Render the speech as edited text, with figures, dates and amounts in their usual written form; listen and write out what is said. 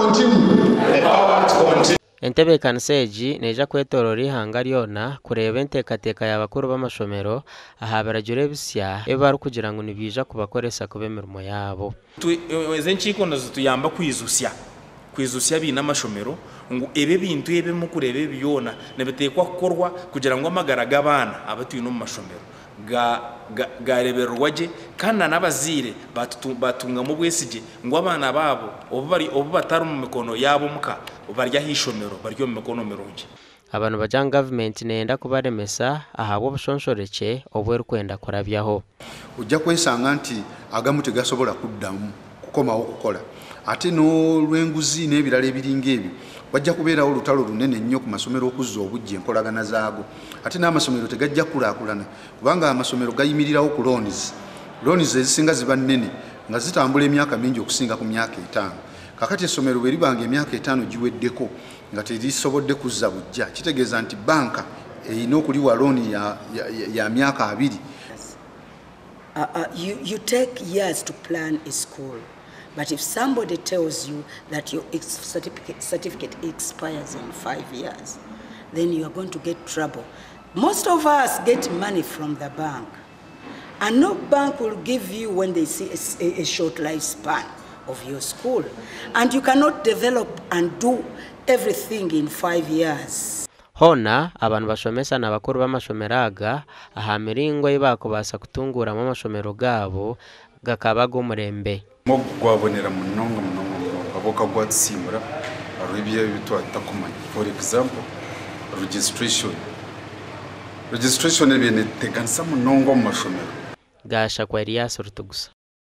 continue. The power to continue. Entebe kanseji neja kwetorora ihanga ryona kureba entekateka y'abakuru b'amashomero aha biragiro ebisya ebaru kugira ngo nibija kubakoresa kuba emirimo yabo. Ezenchiko nazo tuyamba kwizusya bina amashomero ngo ebe bintu ebe mu kureba byona nebetekwa kukorwa kugira ngo amagara g'abana abatuye no mu mashomero gareberwaje kana n'abazire batunga mu bwesije ngo abana babo obu batari mu mikono yabo muka barya hishomero baryo mu mikono mirungi. Abantu bajya government nenda kubaremesa ahabo bushonshoreke obwe rukwenda kurabyaho. Ujja kwesanga nti agamu tegasobola kuddamu kukomawo okukola ate no lwenguzi n'ebirala ebiringa ebyo wajja kubeerawo olutalo lunene nnyo ku masomero okuzza obujja enkolagana zaago ate n'amasomero tegajja kulaakulana kubanga amasomero gayimirirawo ku loans ezisinga ziba nnene nga zitambula emyaka mingi okusinga ku myaka 5 kakati essomero bwe libanga emyaka 5 giweddeko nga terisobodde kuzza bujja kitegeeza nti banka erina okuliwa looni ya myaka 2. You take years to plan a school. But if somebody tells you that your certificate expires in 5 years, then you are going to get trouble. Most of us get money from the bank. And no bank will give you when they see a short lifespan of your school. And you cannot develop and do everything in 5 years. Hona abantu bashomesa n'abakuru b'amashomeraga aha miringo y'ibakubasa kutungura mu mashomero gabo gakabago murembe. Mo gwabonera munonga aboka gwatsimura aribye bitwata kumanya. For example, registration ebene tegansa munonga mu mashomero. Gasha kwa Elias Rutugusa.